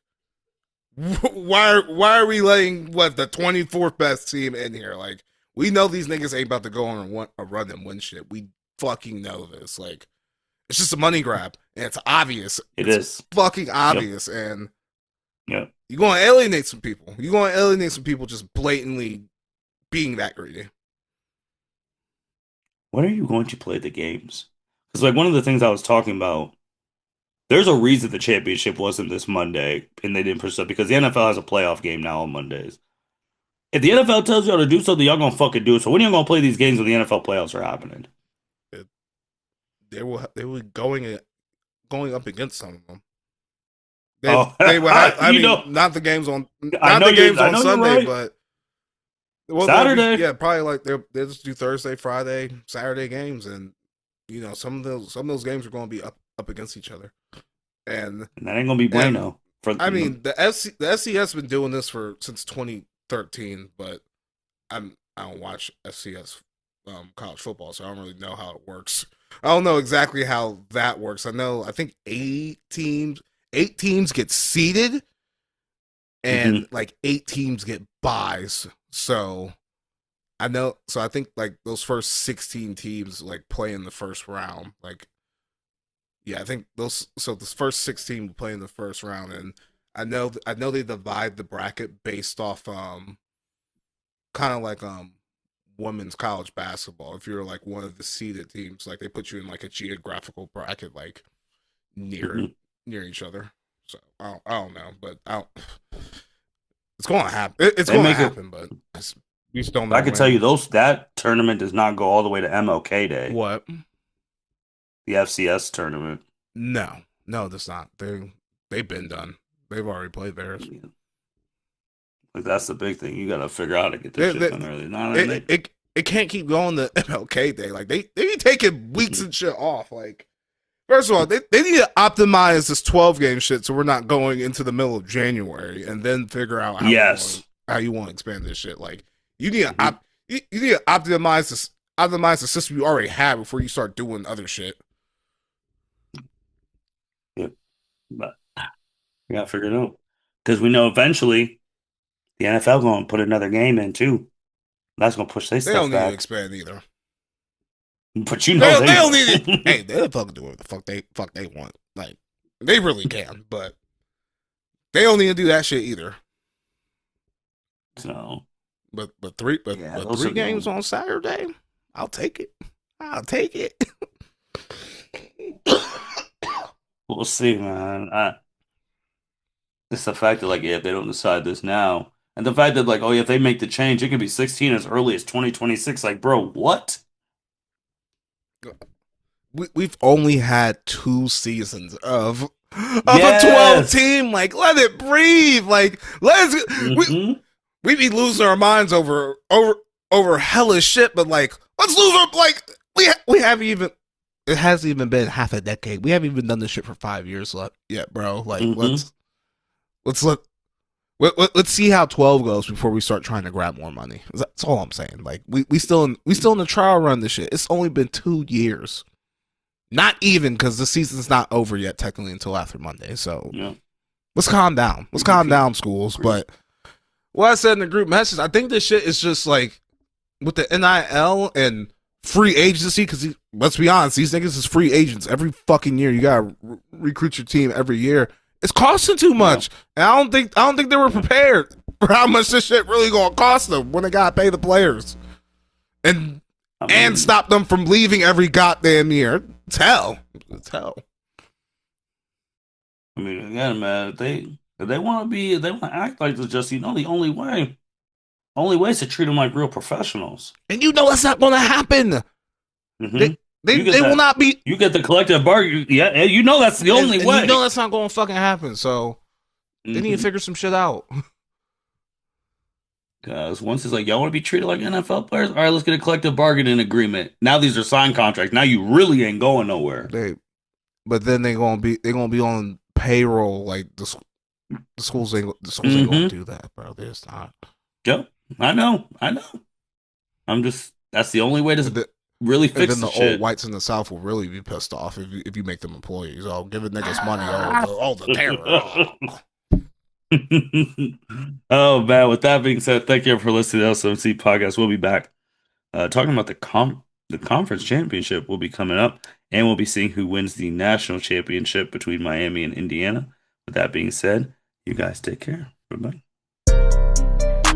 why are we letting what the 24th best team in here? Like we know these niggas ain't about to go on a run and win shit. We fucking know this. Like it's just a money grab, and it's obvious. It It's is. fucking Yep. obvious, and Yep. you're going to alienate some people. You're going to alienate some people just blatantly being that greedy. When are you going to play the games? Because like one of the things I was talking about, there's a reason the championship wasn't this Monday and they didn't push it up because the NFL has a playoff game now on Mondays. If the NFL tells y'all to do something, y'all gonna fucking do it. So when y'all gonna play these games when the NFL playoffs are happening? It, they were going up against some of them. Oh, They were. I you mean, know, not the games I on know you're Sunday, right. but Saturday. yeah, probably like they'll just do Thursday, Friday, Saturday games, and some of those games are going to be up against each other, and And that ain't gonna be and bueno for I mean the FCS has been doing this since 2013, but I don't watch FCS college football, so I don't really know how it works. I don't know exactly how that works. I think eight teams get seeded, and Mhm. like 8 teams get buys. So I know. So I think like those first 16 teams like play in the first round. Like yeah, I think those. So the first 16 will play in the first round, and I know they divide the bracket based off kind of like women's college basketball. If you're like one of the seeded teams, like they put you in like a geographical bracket, like near each other. So I don't know, but it's going to happen. It's going to happen, but we just don't know. I can tell you that tournament does not go all the way to MLK Day. What? The FCS tournament. No, that's not. They've been done. They've already played theirs. Like that's the big thing. You got to figure out how to get this shit done early. It can't keep going to MLK Day. Like they be taking weeks and shit off. Like first of all, they need to optimize this 12-game shit so we're not going into the middle of January and then figure out how you want to expand this shit. Like you need to you need to optimize the system you already have before you start doing other shit. Yep, but we got to figure it out because we know eventually the NFL going to put another game in too. That's going to push their stuff back. They don't need to expand either. But you know they don't need it. Hey, they'll fucking do whatever the fuck they want. Like they really can, but they don't need to do that shit either. So, but three games on Saturday, I'll take it. We'll see, man. It's the fact that like if they don't decide this now, and the fact that like if they make the change, it could be 16 as early as 2026. Like, bro, what? We've only had 2 seasons of a 12 team. Like, let it breathe. Like, we be losing our minds over hellish shit. But like, let's lose our we haven't even. It hasn't even been half a decade. We haven't even done this shit for 5 years yet, bro. Like, let's see how 12 goes before we start trying to grab more money. That's all I'm saying. Like, we still in the trial run. This shit. It's only been 2 years. Not even because the season's not over yet, technically, until after Monday. So let's calm down. Let's calm down, schools. But what I said in the group message, I think this shit is just like with the NIL and free agency. Because let's be honest, these niggas is free agents every fucking year. You gotta recruit your team every year. It's costing too much, and I don't think they were prepared for how much this shit really gonna cost them when they gotta pay the players, and stop them from leaving every goddamn year. It's hell. I mean, again, man, if they want to act like this, just the only way is to treat them like real professionals. And that's not gonna happen. They will not be. You get the collective bargain. Yeah, that's the only way. That's not going to fucking happen. So they need to figure some shit out. Because once it's like, y'all want to be treated like NFL players? All right, let's get a collective bargaining agreement. Now these are signed contracts. Now you really ain't going nowhere. But then they're gonna be on payroll. Like the schools ain't gonna do that, bro. They're just not. Yep, I know. That's the only way to really fix and then the old whites in the South will really be pissed off if you make them employees. Oh, giving niggas money. Oh, the terror. Oh man, with that being said, thank you for listening to the L7C podcast. We'll be back talking about the conference championship will be coming up, and we'll be seeing who wins the national championship between Miami and Indiana. With that being said, you guys take care. Bye-bye.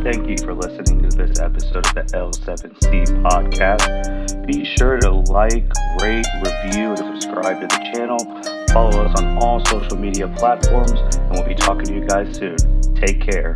Thank you for listening to this episode of the L7C podcast. Be sure to like, rate, review, and subscribe to the channel. Follow us on all social media platforms, and we'll be talking to you guys soon. Take care.